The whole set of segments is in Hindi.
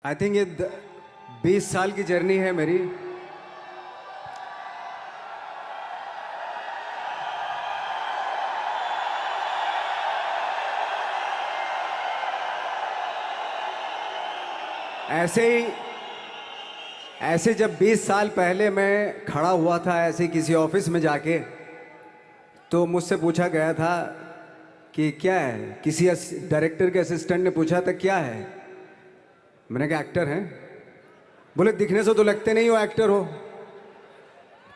आई थिंक ये 20 साल की जर्नी है मेरी। ऐसे जब 20 साल पहले मैं खड़ा हुआ था ऐसे किसी ऑफिस में जाके, तो मुझसे पूछा गया था कि क्या है। किसी डायरेक्टर के असिस्टेंट ने पूछा था क्या है। मैंने कहा एक्टर हैं। बोले दिखने से तो लगते नहीं हो एक्टर हो।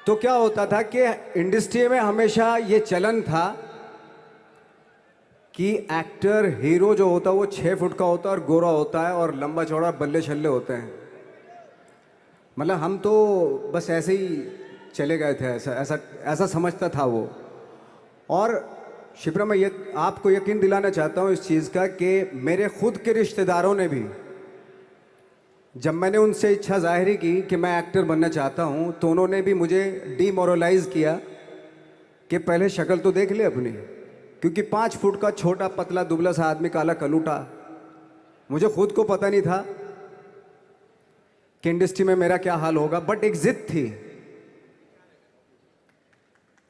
तो क्या होता था कि इंडस्ट्री में हमेशा ये चलन था कि एक्टर हीरो जो होता है वो 6 फुट का होता है और गोरा होता है और लंबा चौड़ा बल्ले छल्ले होते हैं। मतलब हम तो बस ऐसे ही चले गए थे, ऐसा ऐसा ऐसा समझता था वो। और शिप्रा, मैं ये आपको यकीन दिलाना चाहता हूँ इस चीज़ का कि मेरे खुद के रिश्तेदारों ने भी, जब मैंने उनसे इच्छा जाहिर की कि मैं एक्टर बनना चाहता हूँ, तो उन्होंने भी मुझे डीमोरलाइज किया कि पहले शक्ल तो देख ले अपनी। क्योंकि 5 फुट का छोटा पतला दुबला सा आदमी, काला कलूटा, मुझे खुद को पता नहीं था कि इंडस्ट्री में मेरा क्या हाल होगा। बट एक जिद थी,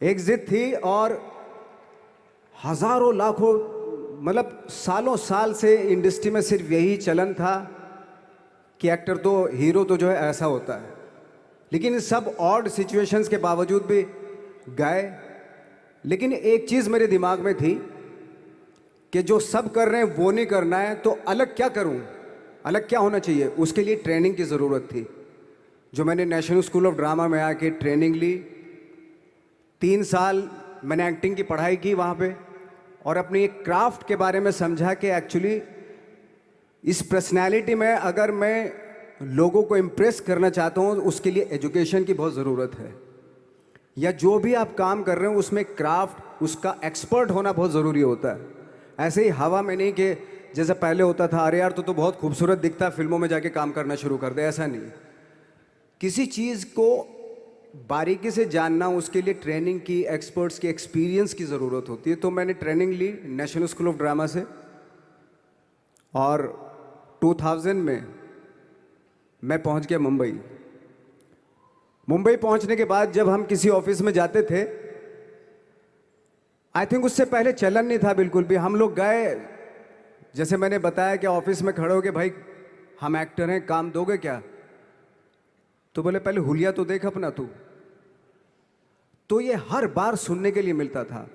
एक जिद थी। और हजारों लाखों, मतलब सालों साल से इंडस्ट्री में सिर्फ यही चलन था कि एक्टर तो, हीरो तो जो है ऐसा होता है। लेकिन सब ऑड सिचुएशंस के बावजूद भी गए। लेकिन एक चीज़ मेरे दिमाग में थी कि जो सब कर रहे हैं वो नहीं करना है, तो अलग क्या करूं, अलग क्या होना चाहिए। उसके लिए ट्रेनिंग की ज़रूरत थी, जो मैंने नेशनल स्कूल ऑफ ड्रामा में आके ट्रेनिंग ली। 3 साल मैंने एक्टिंग की पढ़ाई की वहाँ पे, और अपनी एक क्राफ्ट के बारे में समझा कि एक्चुअली इस पर्सनैलिटी में अगर मैं लोगों को इम्प्रेस करना चाहता हूँ, उसके लिए एजुकेशन की बहुत ज़रूरत है। या जो भी आप काम कर रहे हो उसमें क्राफ्ट, उसका एक्सपर्ट होना बहुत ज़रूरी होता है। ऐसे ही हवा में नहीं कि जैसे पहले होता था, अरे यार तो बहुत खूबसूरत दिखता है, फिल्मों में जाके काम करना शुरू कर दे। ऐसा नहीं, किसी चीज़ को बारीकी से जानना, उसके लिए ट्रेनिंग की, एक्सपर्ट्स की, एक्सपीरियंस की ज़रूरत होती है। तो मैंने ट्रेनिंग ली नेशनल स्कूल ऑफ ड्रामा से, और 2000 में मैं पहुंच गया मुंबई। मुंबई पहुंचने के बाद जब हम किसी ऑफिस में जाते थे, आई थिंक उससे पहले चलन नहीं था बिल्कुल भी। हम लोग गए, जैसे मैंने बताया कि ऑफिस में खड़े हो के, भाई हम एक्टर हैं, काम दोगे क्या। तो बोले पहले हुलिया तो देख अपना तू। तो ये हर बार सुनने के लिए मिलता था,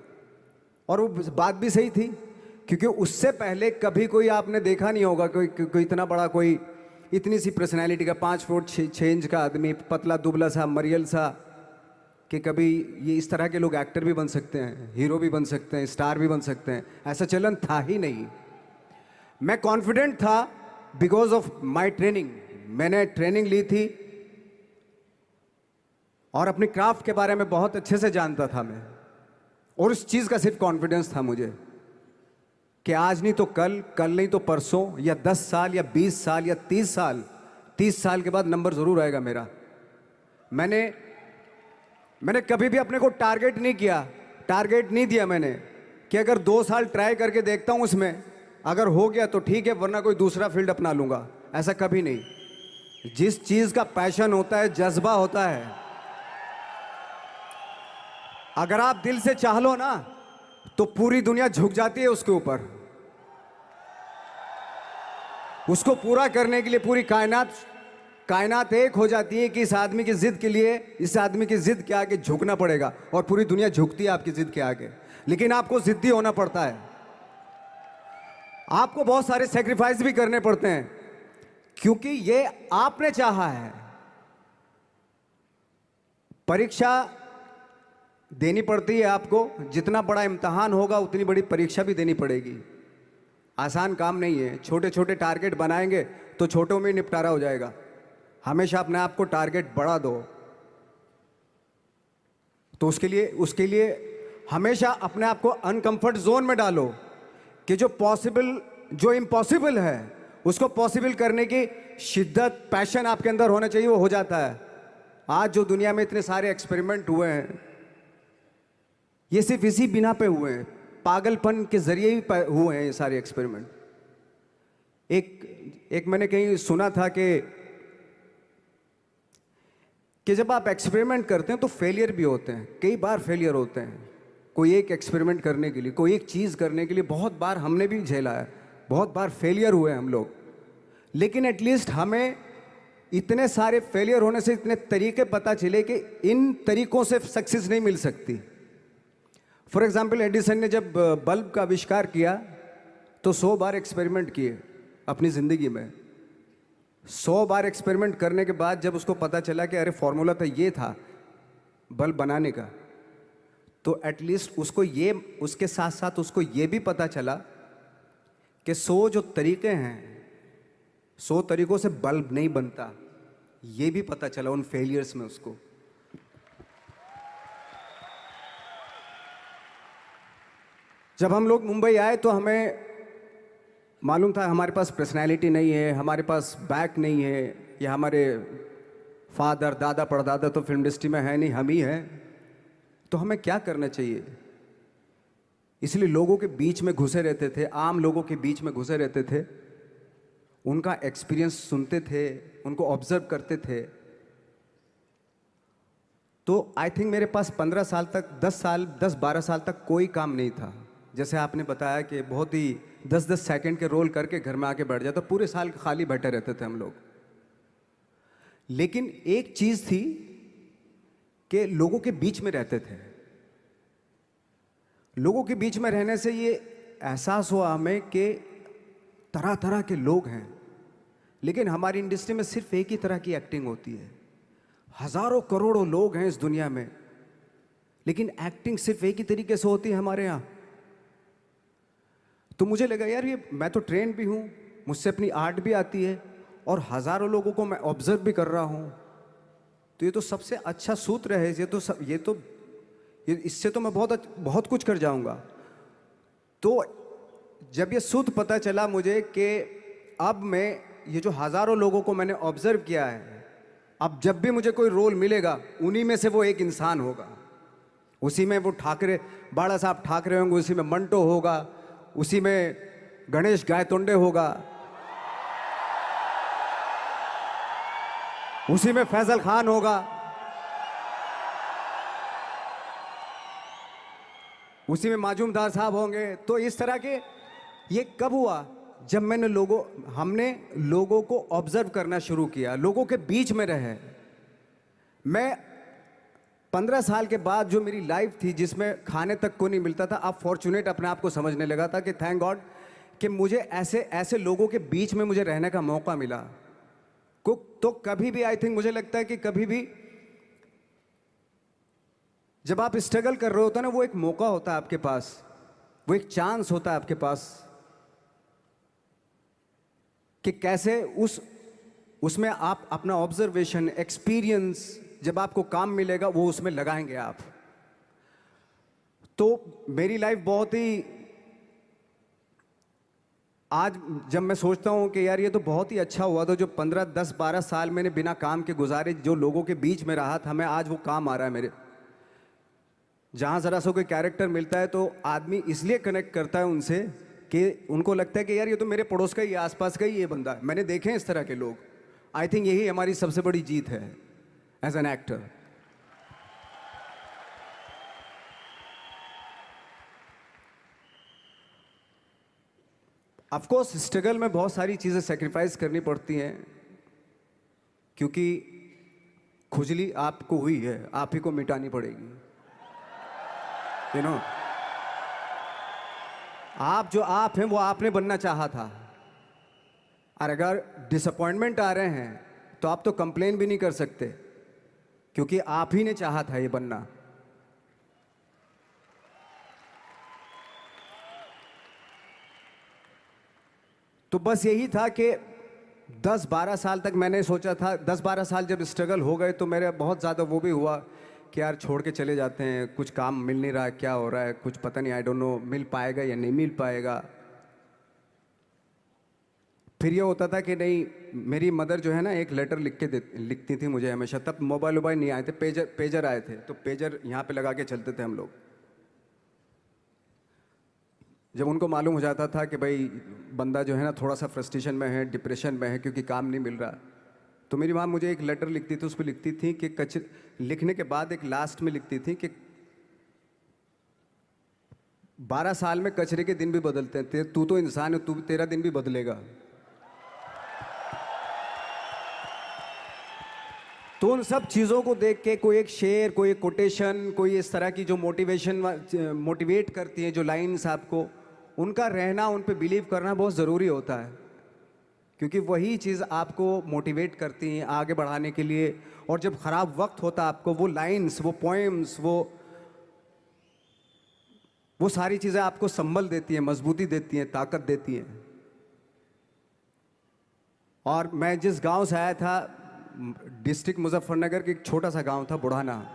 और वो बात भी सही थी। क्योंकि उससे पहले कभी कोई आपने देखा नहीं होगा कोई इतना बड़ा, कोई इतनी सी पर्सनैलिटी का 5 फुट 6 इंच का आदमी, पतला दुबला सा मरियल सा, कि कभी ये इस तरह के लोग एक्टर भी बन सकते हैं, हीरो भी बन सकते हैं, स्टार भी बन सकते हैं। ऐसा चलन था ही नहीं। मैं कॉन्फिडेंट था बिकॉज ऑफ माई ट्रेनिंग। मैंने ट्रेनिंग ली थी और अपनी क्राफ्ट के बारे में बहुत अच्छे से जानता था मैं, और उस चीज़ का सिर्फ कॉन्फिडेंस था मुझे कि आज नहीं तो कल, कल नहीं तो परसों, या 10 साल या 20 साल या 30 साल, 30 साल के बाद नंबर ज़रूर आएगा मेरा। मैंने कभी भी अपने को टारगेट नहीं किया, टारगेट नहीं दिया मैंने कि अगर 2 साल ट्राई करके देखता हूँ उसमें, अगर हो गया तो ठीक है, वरना कोई दूसरा फील्ड अपना लूँगा। ऐसा कभी नहीं। जिस चीज़ का पैशन होता है, जज्बा होता है, अगर आप दिल से चाह लो ना, तो पूरी दुनिया झुक जाती है उसके ऊपर। उसको पूरा करने के लिए पूरी कायनात एक हो जाती है कि इस आदमी की जिद के लिए, इस आदमी की जिद के आगे झुकना पड़ेगा। और पूरी दुनिया झुकती है आपकी जिद के आगे, लेकिन आपको जिद्दी होना पड़ता है। आपको बहुत सारे सेक्रीफाइस भी करने पड़ते हैं, क्योंकि ये आपने चाहा है। परीक्षा देनी पड़ती है आपको, जितना बड़ा इम्तहान होगा उतनी बड़ी परीक्षा भी देनी पड़ेगी। आसान काम नहीं है। छोटे छोटे टारगेट बनाएंगे तो छोटों में निपटारा हो जाएगा। हमेशा अपने आप को टारगेट बढ़ा दो। तो उसके लिए हमेशा अपने आप को अनकंफर्ट जोन में डालो, कि जो इम्पॉसिबल है उसको पॉसिबल करने की शिद्दत, पैशन आपके अंदर होना चाहिए, वो हो जाता है। आज जो दुनिया में इतने सारे एक्सपेरिमेंट हुए हैं, ये सिर्फ इसी बिना पे हुए हैं, पागलपन के जरिए ही हुए हैं ये सारे एक्सपेरिमेंट। एक एक मैंने कहीं सुना था कि जब आप एक्सपेरिमेंट करते हैं तो फेलियर भी होते हैं, कई बार फेलियर होते हैं। कोई एक एक्सपेरिमेंट करने के लिए, कोई एक चीज़ करने के लिए बहुत बार हमने भी झेला है, बहुत बार फेलियर हुए हम लोग। लेकिन एटलीस्ट हमें इतने सारे फेलियर होने से इतने तरीके पता चले कि इन तरीकों से सक्सेस नहीं मिल सकती। फॉर एग्जाम्पल, एडिसन ने जब बल्ब का आविष्कार किया तो 100 बार एक्सपेरिमेंट किए अपनी ज़िंदगी में। 100 बार एक्सपेरिमेंट करने के बाद जब उसको पता चला कि अरे फॉर्मूला तो ये था बल्ब बनाने का, तो एटलीस्ट उसको ये, उसके साथ साथ उसको ये भी पता चला कि 100 जो तरीके हैं, 100 तरीकों से बल्ब नहीं बनता, ये भी पता चला उन फेलियर्स में उसको। जब हम लोग मुंबई आए तो हमें मालूम था हमारे पास पर्सनैलिटी नहीं है, हमारे पास बैक नहीं है, या हमारे फादर दादा परदादा तो फिल्म इंडस्ट्री में है नहीं, हम ही हैं, तो हमें क्या करना चाहिए। इसलिए लोगों के बीच में घुसे रहते थे, आम लोगों के बीच में घुसे रहते थे, उनका एक्सपीरियंस सुनते थे, उनको ऑब्जर्व करते थे। तो आई थिंक मेरे पास 15 साल तक, 10-12 साल तक कोई काम नहीं था। जैसे आपने बताया कि बहुत ही 10-10 सेकंड के रोल करके घर में आके बैठ जाता, पूरे साल खाली बैठे रहते थे हम लोग। लेकिन एक चीज़ थी कि लोगों के बीच में रहते थे। लोगों के बीच में रहने से ये एहसास हुआ हमें कि तरह तरह के लोग हैं, लेकिन हमारी इंडस्ट्री में सिर्फ एक ही तरह की एक्टिंग होती है। हजारों करोड़ों लोग हैं इस दुनिया में, लेकिन एक्टिंग सिर्फ एक ही तरीके से होती है हमारे यहाँ। तो मुझे लगा यार, ये मैं तो ट्रेन भी हूँ, मुझसे अपनी आर्ट भी आती है, और हजारों लोगों को मैं ऑब्जर्व भी कर रहा हूँ, तो ये तो सबसे अच्छा सूत्र है। ये इससे तो मैं बहुत कुछ कर जाऊँगा। तो जब ये सूत्र पता चला मुझे कि अब मैं ये जो हजारों लोगों को मैंने ऑब्जर्व किया है, अब जब भी मुझे कोई रोल मिलेगा उन्हीं में से वो एक इंसान होगा। उसी में वो ठाकरे, बाला साहब ठाकरे होंगे, उसी में मंटो होगा, उसी में गणेश गायतोंडे होगा, उसी में फैजल खान होगा, उसी में माजूमदार साहब होंगे। तो इस तरह के, ये कब हुआ? जब हमने लोगों को ऑब्जर्व करना शुरू किया, लोगों के बीच में रहे। मैं 15 साल के बाद जो मेरी लाइफ थी, जिसमें खाने तक को नहीं मिलता था, अब फॉर्चुनेट अपने आप को समझने लगा था कि थैंक गॉड कि मुझे ऐसे ऐसे लोगों के बीच में मुझे रहने का मौका मिला। तो कभी भी, आई थिंक मुझे लगता है कि कभी भी जब आप स्ट्रगल कर रहे होते हैं ना, वो एक मौका होता है आपके पास, वो एक चांस होता है आपके पास कि कैसे उसमें आप अपना ऑब्जर्वेशन, एक्सपीरियंस, जब आपको काम मिलेगा वो उसमें लगाएंगे आप। तो मेरी लाइफ बहुत ही, आज जब मैं सोचता हूँ कि यार ये तो बहुत ही अच्छा हुआ था, जो 15, 10, 12 साल मैंने बिना काम के गुजारे, जो लोगों के बीच में रहा था मैं, आज वो काम आ रहा है मेरे। जहाँ ज़रा सा कोई कैरेक्टर मिलता है तो आदमी इसलिए कनेक्ट करता है उनसे कि उनको लगता है कि यार ये तो मेरे पड़ोस का ही, आसपास का ही ये बंदा है। मैंने देखे हैं इस तरह के लोग। आई थिंक यही हमारी सबसे बड़ी जीत है as an actor. Of course struggle में बहुत सारी चीज़ें सेक्रीफाइस करनी पड़ती हैं, क्योंकि खुजली आपको हुई है, आप ही को मिटानी पड़ेगी। यू नो, आप जो आप हैं वो आपने बनना चाहा था, और अगर डिसअपॉइंटमेंट आ रहे हैं तो आप तो कंप्लेन भी नहीं कर सकते, क्योंकि आप ही ने चाहा था ये बनना। तो बस यही था कि 10-12 साल तक मैंने सोचा था, 10-12 साल जब स्ट्रगल हो गए तो मेरे बहुत ज़्यादा वो भी हुआ कि यार छोड़ के चले जाते हैं, कुछ काम मिल नहीं रहा है, क्या हो रहा है, कुछ पता नहीं, आई डोंट नो मिल पाएगा या नहीं मिल पाएगा। फिर ये होता था कि नहीं, मेरी मदर जो है ना, एक लेटर लिखती थी मुझे हमेशा। तब मोबाइल नहीं आए थे, पेजर आए थे, तो पेजर यहाँ पे लगा के चलते थे हम लोग। जब उनको मालूम हो जाता था कि भाई बंदा जो है ना थोड़ा सा फ्रस्ट्रेशन में है, डिप्रेशन में है क्योंकि काम नहीं मिल रहा, तो मेरी माँ मुझे एक लेटर लिखती थी, उस पर लिखती थी कि लिखने के बाद एक लास्ट में लिखती थी कि 12 साल में कचरे के दिन भी बदलते हैं, तू तो इंसान है, तेरा दिन भी बदलेगा। तो उन सब चीज़ों को देख के कोई एक शेर, कोई एक कोटेशन, कोई इस तरह की जो मोटिवेट करती हैं जो लाइंस आपको, उनका रहना, उन पे बिलीव करना बहुत ज़रूरी होता है, क्योंकि वही चीज़ आपको मोटिवेट करती हैं आगे बढ़ाने के लिए। और जब ख़राब वक्त होता है आपको, वो लाइंस, वो पोएम्स, वो सारी चीज़ें आपको संबल देती हैं, मजबूती देती हैं, ताकत देती हैं। और मैं जिस गांव से आया था, डिस्ट्रिक्ट मुजफ्फरनगर के एक छोटा सा गांव था बुढ़ाना,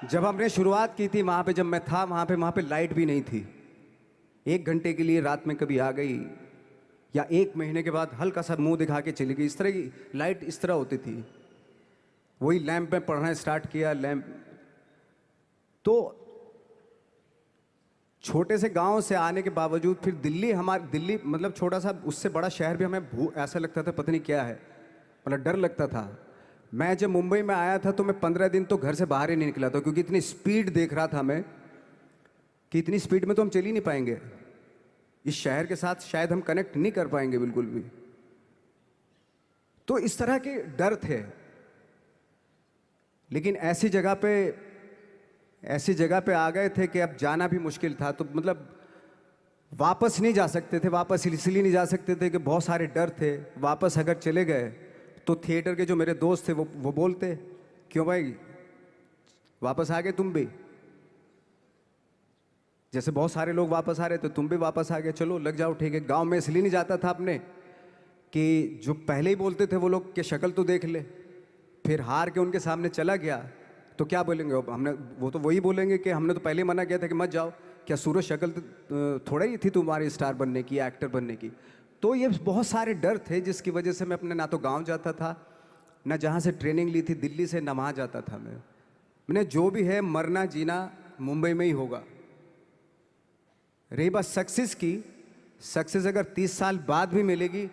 जब हमने शुरुआत की थी वहाँ पे, जब मैं था वहाँ पे लाइट भी नहीं थी। 1 घंटे के लिए रात में कभी आ गई, या 1 महीने के बाद हल्का सा मुंह दिखा के चली गई, इस तरह की लाइट इस तरह होती थी। वही लैंप में पढ़ना स्टार्ट किया, लैंप। तो छोटे से गांव से आने के बावजूद फिर दिल्ली मतलब छोटा सा, उससे बड़ा शहर भी हमें ऐसा लगता था पता नहीं क्या है, मतलब डर लगता था। मैं जब मुंबई में आया था तो मैं 15 दिन तो घर से बाहर ही नहीं निकला था, क्योंकि इतनी स्पीड देख रहा था मैं कि इतनी स्पीड में तो हम चल ही नहीं पाएंगे, इस शहर के साथ शायद हम कनेक्ट नहीं कर पाएंगे बिल्कुल भी। तो इस तरह के डर थे। लेकिन ऐसी जगह पे आ गए थे कि अब जाना भी मुश्किल था, तो मतलब वापस नहीं जा सकते थे। वापस इसलिए नहीं जा सकते थे कि बहुत सारे डर थे। वापस अगर चले गए तो थिएटर के जो मेरे दोस्त थे वो बोलते, क्यों भाई वापस आ गए तुम भी, जैसे बहुत सारे लोग वापस आ रहे थे तुम भी वापस आ गए, चलो लग जाओ ठीक है। गांव में इसलिए नहीं जाता था अपने कि जो पहले ही बोलते थे वो लोग कि शक्ल तो देख ले, फिर हार के उनके सामने चला गया तो क्या बोलेंगे वो तो वही बोलेंगे कि हमने तो पहले मना किया था कि मत जाओ, क्या सूरज शक्ल थोड़ा ही थी तुम्हारी स्टार बनने की, एक्टर बनने की। तो ये बहुत सारे डर थे जिसकी वजह से मैं अपने ना तो गांव जाता था, ना जहाँ से ट्रेनिंग ली थी दिल्ली से, ना वहाँ जाता था। मैंने जो भी है मरना जीना मुंबई में ही होगा। रही बात सक्सेस की, सक्सेस अगर 30 साल बाद भी मिलेगी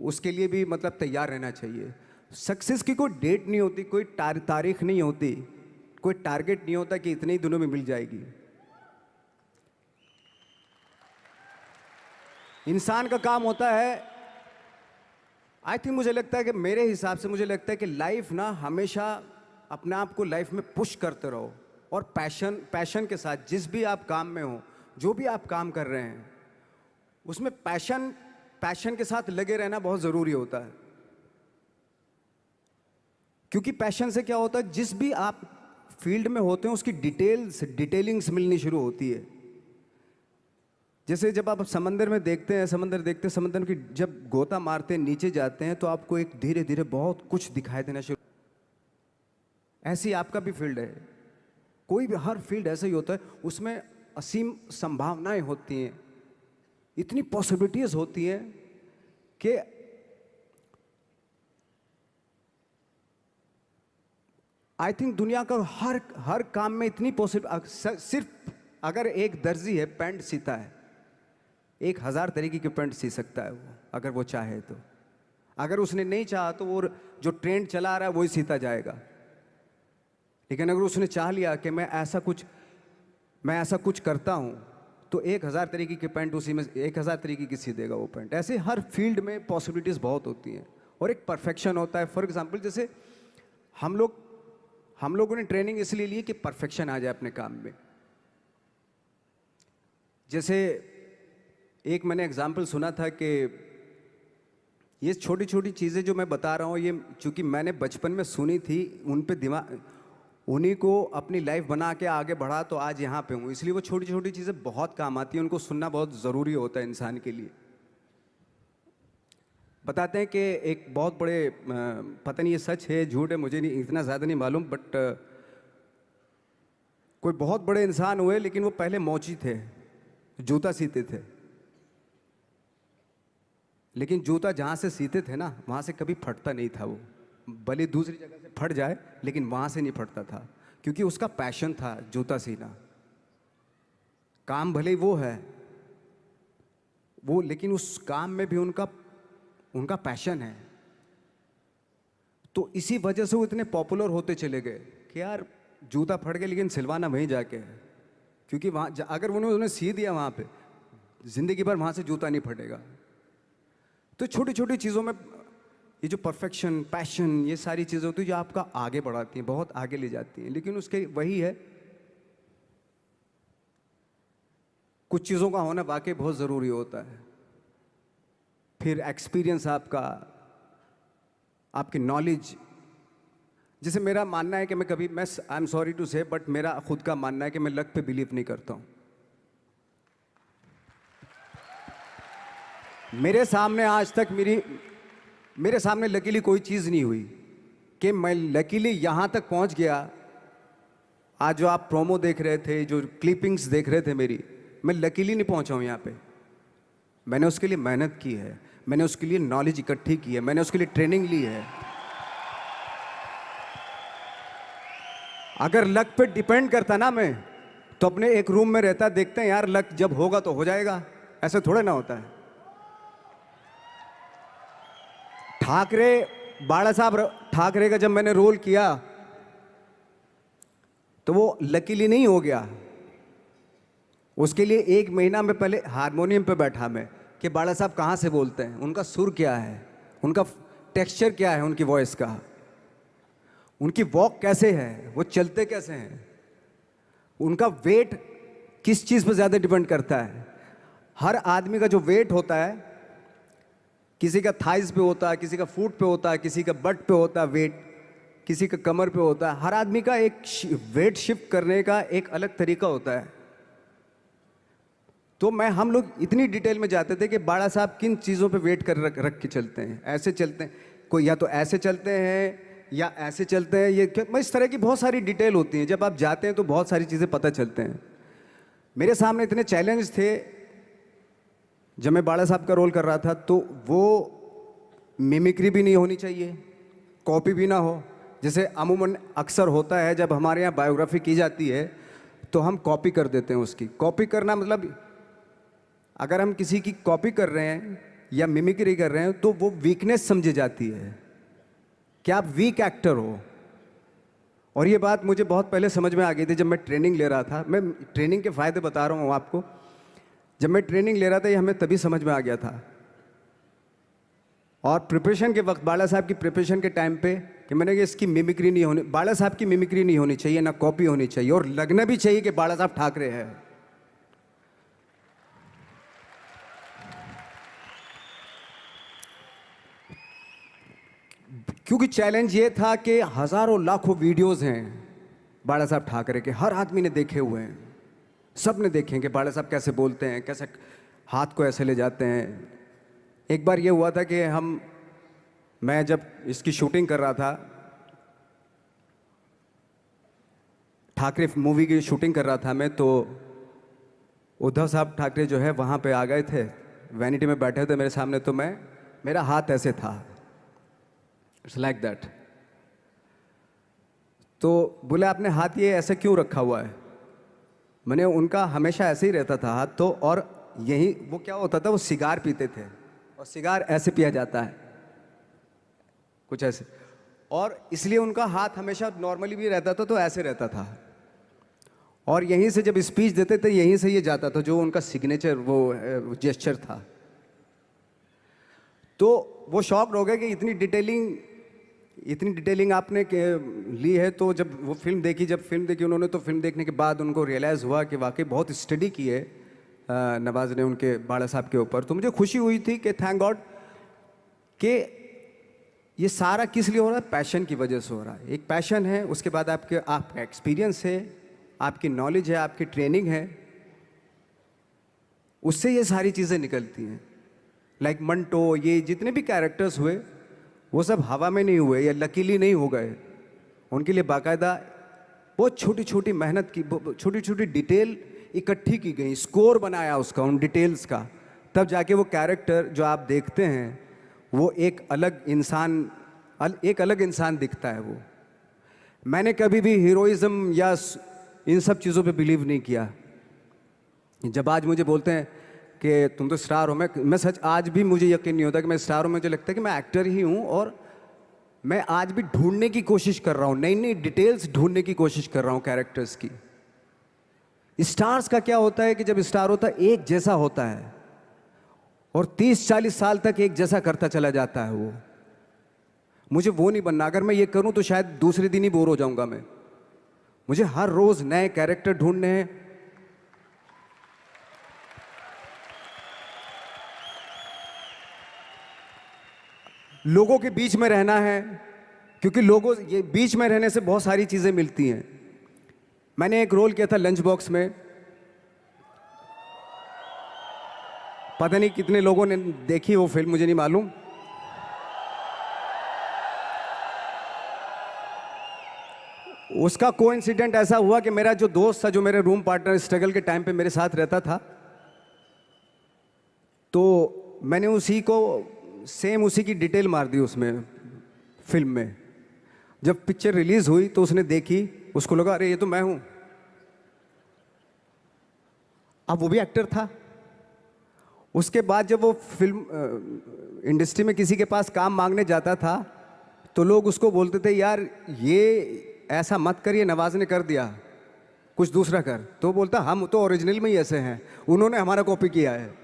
उसके लिए भी मतलब तैयार रहना चाहिए। सक्सेस की कोई डेट नहीं होती, कोई तारीख नहीं होती, कोई टारगेट नहीं होता कि इतने ही दिनों में मिल जाएगी। इंसान का काम होता है, आई थिंक मुझे लगता है कि मेरे हिसाब से मुझे लगता है कि लाइफ ना हमेशा अपने आप को लाइफ में पुश करते रहो, और पैशन के साथ जिस भी आप काम में हो, जो भी आप काम कर रहे हैं उसमें पैशन के साथ लगे रहना बहुत ज़रूरी होता है। क्योंकि पैशन से क्या होता है, जिस भी आप फील्ड में होते हैं उसकी डिटेलिंग्स मिलनी शुरू होती है। जैसे जब आप समंदर में देखते हैं, समंदर की जब गोता मारते हैं, नीचे जाते हैं, तो आपको एक धीरे धीरे बहुत कुछ दिखाई देना शुरू। ऐसी आपका भी फील्ड है, कोई भी हर फील्ड ऐसा ही होता है, उसमें असीम संभावनाएं होती हैं, इतनी पॉसिबिलिटीज होती हैं कि आई थिंक दुनिया का हर काम में इतनी सिर्फ अगर एक दर्जी है पैंट सीता है, 1000 तरीके की पैंट सी सकता है वो, अगर वो चाहे तो। अगर उसने नहीं चाहा तो वो जो ट्रेंड चला रहा है वही सीता जाएगा। लेकिन अगर उसने चाह लिया कि मैं ऐसा कुछ करता हूँ, तो 1000 तरीके की पैंट उसी में 1000 तरीके की सी देगा वो पैंट। ऐसे हर फील्ड में पॉसिबिलिटीज़ बहुत होती हैं, और एक परफेक्शन होता है। फॉर एग्जाम्पल जैसे हम लोगों ने ट्रेनिंग इसलिए ली कि परफेक्शन आ जाए अपने काम में। जैसे एक मैंने एग्जाम्पल सुना था कि ये छोटी छोटी चीज़ें जो मैं बता रहा हूँ, ये चूँकि मैंने बचपन में सुनी थी, उन पे उन्हीं को अपनी लाइफ बना के आगे बढ़ा तो आज यहाँ पे हूँ। इसलिए वो छोटी छोटी चीज़ें बहुत काम आती हैं, उनको सुनना बहुत ज़रूरी होता है इंसान के लिए। बताते हैं कि एक बहुत बड़े, पता नहीं ये सच है झूठ है, मुझे नहीं इतना ज़्यादा नहीं मालूम, बट कोई बहुत बड़े इंसान हुए, लेकिन वो पहले मोची थे, जूता सीते थे। लेकिन जूता जहाँ से सीते थे ना, वहाँ से कभी फटता नहीं था वो, भले दूसरी जगह से फट जाए लेकिन वहाँ से नहीं फटता था, क्योंकि उसका पैशन था जूता सीना। काम भले ही वो है वो, लेकिन उस काम में भी उनका उनका पैशन है। तो इसी वजह से वो इतने पॉपुलर होते चले गए कि यार जूता फट गया लेकिन सिलवाना वहीं जाके है, क्योंकि वहाँ अगर उन्होंने सी दिया वहाँ पे, जिंदगी भर वहाँ से जूता नहीं फटेगा। तो छोटी छोटी चीज़ों में ये जो परफेक्शन, पैशन, ये सारी चीज़ें होती है जो आपका आगे बढ़ाती हैं, बहुत आगे ले जाती हैं। लेकिन उसके वही है, कुछ चीज़ों का होना वाकई बहुत ज़रूरी होता है। फिर एक्सपीरियंस आपका, आपकी नॉलेज। जैसे मेरा मानना है कि मैं कभी, मैं आई एम सॉरी टू से, बट मेरा खुद का मानना है कि मैं लक पे बिलीव नहीं करता हूँ। मेरे सामने आज तक मेरे सामने लकीली कोई चीज़ नहीं हुई कि मैं लकीली यहाँ तक पहुँच गया। आज जो आप प्रोमो देख रहे थे, जो क्लिपिंग्स देख रहे थे मेरी, मैं लकीली नहीं पहुँचा हूँ यहाँ पे। मैंने उसके लिए मेहनत की है, मैंने उसके लिए नॉलेज इकट्ठी की है, मैंने उसके लिए ट्रेनिंग ली है। अगर लक पे डिपेंड करता ना मैं, तो अपने एक रूम में रहता, देखते हैं यार लक जब होगा तो हो जाएगा, ऐसे थोड़े ना होता है। बाला साहब ठाकरे का जब मैंने रोल किया तो वो लकीली नहीं हो गया। उसके लिए 1 महीना में पहले हारमोनियम पे बैठा मैं कि बाला साहब कहाँ से बोलते हैं, उनका सुर क्या है, उनका टेक्सचर क्या है, उनकी वॉइस का, उनकी वॉक कैसे है, वो चलते कैसे हैं, उनका वेट किस चीज़ पर ज़्यादा डिपेंड करता है। हर आदमी का जो वेट होता है, किसी का थाइस पे होता है, किसी का फुट पे होता है, किसी का बट पे होता है वेट, किसी का कमर पे होता है। हर आदमी का एक वेट शिफ्ट करने का एक अलग तरीका होता है। तो हम लोग इतनी डिटेल में जाते थे कि बाड़ा साहब किन चीज़ों पे वेट कर रख के चलते हैं, ऐसे चलते हैं, कोई या तो ऐसे चलते हैं या ऐसे चलते हैं, ये इस तरह की बहुत सारी डिटेल होती हैं। जब आप जाते हैं तो बहुत सारी चीज़ें पता चलते हैं। मेरे सामने इतने चैलेंज थे जब मैं बाड़ा साहब का रोल कर रहा था, तो वो मिमिक्री भी नहीं होनी चाहिए, कॉपी भी ना हो। जैसे अमूमन अक्सर होता है जब हमारे यहाँ बायोग्राफी की जाती है तो हम कॉपी कर देते हैं उसकी। कॉपी करना मतलब अगर हम किसी की कॉपी कर रहे हैं या मिमिक्री कर रहे हैं तो वो वीकनेस समझी जाती है कि आप वीक एक्टर हो। और ये बात मुझे बहुत पहले समझ में आ गई थी जब मैं ट्रेनिंग ले रहा था। मैं ट्रेनिंग के फ़ायदे बता रहा हूँ आपको। जब मैं ट्रेनिंग ले रहा था ये हमें तभी समझ में आ गया था। और प्रिपरेशन के वक्त, बाला साहब की प्रिपरेशन के टाइम पे, कि मैंने कि इसकी मिमिक्री नहीं होनी, बाला साहब की मिमिक्री नहीं होनी चाहिए, ना कॉपी होनी चाहिए, और लगना भी चाहिए कि बाला साहब ठाकरे हैं। क्योंकि चैलेंज ये था कि हजारों लाखों वीडियोस हैं बाला साहब ठाकरे के, हर आदमी ने देखे हुए हैं, सब ने देखे कि बाला साहब कैसे बोलते हैं, कैसे हाथ को ऐसे ले जाते हैं। एक बार ये हुआ था कि मैं जब इसकी शूटिंग कर रहा था, ठाकरे मूवी की शूटिंग कर रहा था मैं, तो उद्धव साहब ठाकरे जो है वहाँ पे आ गए थे, वैनिटी में बैठे थे मेरे सामने। तो मेरा हाथ ऐसे था, इट्स लाइक दैट। तो बोले आपने हाथ ये ऐसे क्यों रखा हुआ है? मैंने उनका हमेशा ऐसे ही रहता था हाथ तो, और यही वो क्या होता था, वो सिगार पीते थे और सिगार ऐसे पिया जाता है कुछ ऐसे, और इसलिए उनका हाथ हमेशा नॉर्मली भी रहता था तो ऐसे रहता था। और यहीं से जब स्पीच देते थे यहीं से ये जाता था, जो उनका सिग्नेचर वो जेस्चर था। तो वो शॉक्ड हो गए कि इतनी डिटेलिंग आपने ली है। तो जब फिल्म देखी उन्होंने, तो फिल्म देखने के बाद उनको रियलाइज़ हुआ कि वाकई बहुत स्टडी की है नवाज ने उनके बाड़ा साहब के ऊपर। तो मुझे खुशी हुई थी कि थैंक गॉड कि ये सारा किस लिए हो रहा है, पैशन की वजह से हो रहा है। एक पैशन है, उसके बाद आपका एक्सपीरियंस है, आपकी नॉलेज है, आपकी ट्रेनिंग है, उससे ये सारी चीज़ें निकलती हैं। लाइक मंटो, ये जितने भी कैरेक्टर्स हुए वो सब हवा में नहीं हुए या लकीली नहीं हो गए। उनके लिए बाकायदा बहुत छोटी छोटी मेहनत की, छोटी छोटी डिटेल इकट्ठी की गई, स्कोर बनाया उसका, उन डिटेल्स का, तब जाके वो कैरेक्टर जो आप देखते हैं वो एक अलग इंसान दिखता है। वो मैंने कभी भी हीरोइज्म या इन सब चीज़ों पे बिलीव नहीं किया। जब आज मुझे बोलते हैं कि तुम तो स्टार हो, मैं सच आज भी मुझे यकीन नहीं होता कि मैं स्टार हूँ। मुझे लगता है कि मैं एक्टर ही हूँ, और मैं आज भी ढूंढने की कोशिश कर रहा हूँ, नई नई डिटेल्स ढूंढने की कोशिश कर रहा हूँ कैरेक्टर्स की। स्टार्स का क्या होता है कि जब स्टार होता है एक जैसा होता है और 30-40 साल तक एक जैसा करता चला जाता है वो। मुझे वो नहीं बनना। अगर मैं ये करूं तो शायद दूसरे दिन ही बोर हो जाऊंगा मैं। मुझे हर रोज नए कैरेक्टर ढूंढने हैं। लोगों के बीच में रहना है, क्योंकि लोगों ये बीच में रहने से बहुत सारी चीजें मिलती हैं। मैंने एक रोल किया था लंच बॉक्स में, पता नहीं कितने लोगों ने देखी वो फिल्म, मुझे नहीं मालूम। उसका कोइंसिडेंट ऐसा हुआ कि मेरा जो दोस्त था, जो मेरे रूम पार्टनर स्ट्रगल के टाइम पे मेरे साथ रहता था, तो मैंने उसी की डिटेल मार दी उसमें फिल्म में। जब पिक्चर रिलीज हुई तो उसने देखी, उसको लगा अरे ये तो मैं हूं। अब वो भी एक्टर था। उसके बाद जब वो फिल्म इंडस्ट्री में किसी के पास काम मांगने जाता था तो लोग उसको बोलते थे यार ये ऐसा मत कर, ये नवाज ने कर दिया, कुछ दूसरा कर। तो बोलता हम तो ओरिजिनल में ही ऐसे हैं, उन्होंने हमारा कॉपी किया है।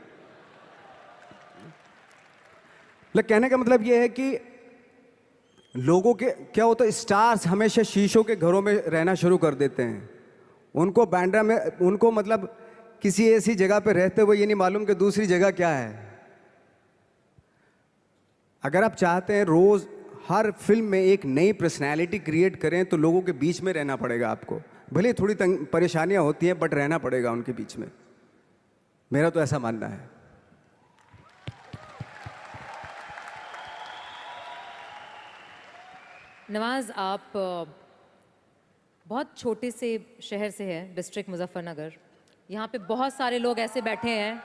कहने का मतलब ये है कि लोगों के क्या होता है, स्टार्स हमेशा शीशों के घरों में रहना शुरू कर देते हैं। उनको बांद्रा में, उनको मतलब किसी ऐसी जगह पे रहते हुए ये नहीं मालूम कि दूसरी जगह क्या है। अगर आप चाहते हैं रोज हर फिल्म में एक नई पर्सनैलिटी क्रिएट करें तो लोगों के बीच में रहना पड़ेगा आपको। भले थोड़ी परेशानियां होती हैं बट रहना पड़ेगा उनके बीच में। मेरा तो ऐसा मानना है। नवाज, आप बहुत छोटे से शहर से हैं, डिस्ट्रिक्ट मुजफ्फरनगर। यहाँ पे बहुत सारे लोग ऐसे बैठे हैं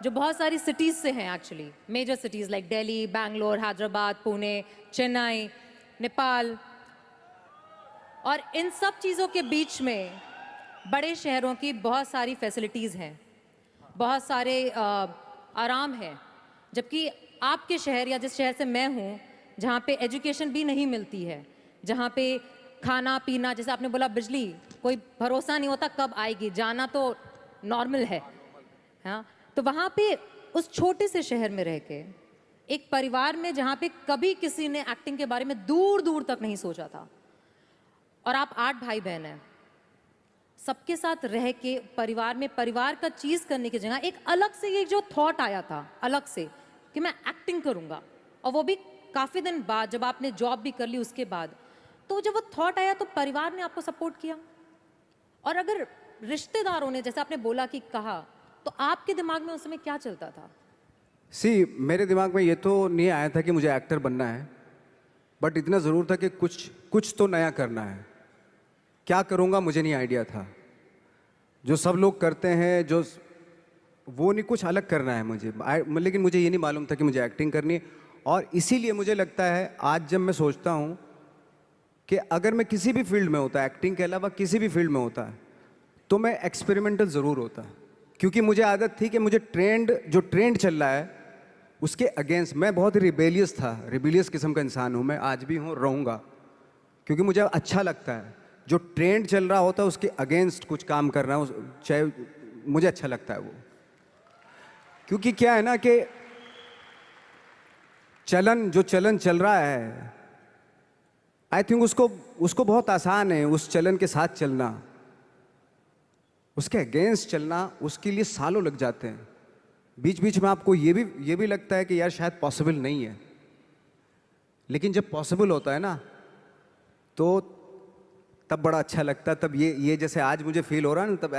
जो बहुत सारी सिटीज़ से हैं, actually major cities like Delhi, Bangalore, Hyderabad, Pune, Chennai, Nepal. और इन सब चीज़ों के बीच में बड़े शहरों की बहुत सारी फैसिलिटीज़ हैं, बहुत सारे आराम हैं। जबकि आपके शहर या जिस शहर से मैं हूँ, जहाँ पे एजुकेशन भी नहीं मिलती है, जहाँ पे खाना पीना, जैसे आपने बोला बिजली, कोई भरोसा नहीं होता कब आएगी, जाना तो नॉर्मल है। हाँ, तो वहाँ पे उस छोटे से शहर में रह के एक परिवार में जहाँ पे कभी किसी ने एक्टिंग के बारे में दूर दूर तक नहीं सोचा था, और आप 8 भाई बहन हैं, सबके साथ रह के परिवार में परिवार का चीज़ करने की जगह एक अलग से ये जो थॉट आया था अलग से कि मैं एक्टिंग करूँगा, और वो भी काफ़ी दिन बाद जब आपने जॉब भी कर ली उसके बाद, तो जब वो थॉट आया तो परिवार ने आपको सपोर्ट किया। और अगर रिश्तेदारों ने, जैसे आपने बोला कि कहा, तो आपके दिमाग में उस समय क्या चलता था? मेरे दिमाग में ये तो नहीं आया था कि मुझे एक्टर बनना है, बट इतना ज़रूर था कि कुछ तो नया करना है। क्या करूँगा मुझे नहीं आइडिया था। जो सब लोग करते हैं जो वो नहीं, कुछ अलग करना है मुझे। लेकिन मुझे ये नहीं मालूम था कि मुझे एक्टिंग करनी है। और इसीलिए मुझे लगता है आज जब मैं सोचता हूँ कि अगर मैं किसी भी फील्ड में होता, एक्टिंग के अलावा किसी भी फील्ड में होता, तो मैं एक्सपेरिमेंटल ज़रूर होता। क्योंकि मुझे आदत थी कि मुझे जो ट्रेंड चल रहा है उसके अगेंस्ट, मैं बहुत ही रिबेलियस किस्म का इंसान हूँ। मैं आज भी हूँ, रहूँगा, क्योंकि मुझे अच्छा लगता है जो ट्रेंड चल रहा होता है उसके अगेंस्ट कुछ काम करना, चाहे मुझे अच्छा लगता है वो। क्योंकि क्या है ना कि जो चलन चल रहा है, आई थिंक उसको बहुत आसान है उस चलन के साथ चलना। उसके अगेंस्ट चलना, उसके लिए सालों लग जाते हैं। बीच बीच में आपको ये भी लगता है कि यार शायद पॉसिबल नहीं है, लेकिन जब पॉसिबल होता है ना तो तब बड़ा अच्छा लगता है। तब ये जैसे आज मुझे फील हो रहा है ना, तब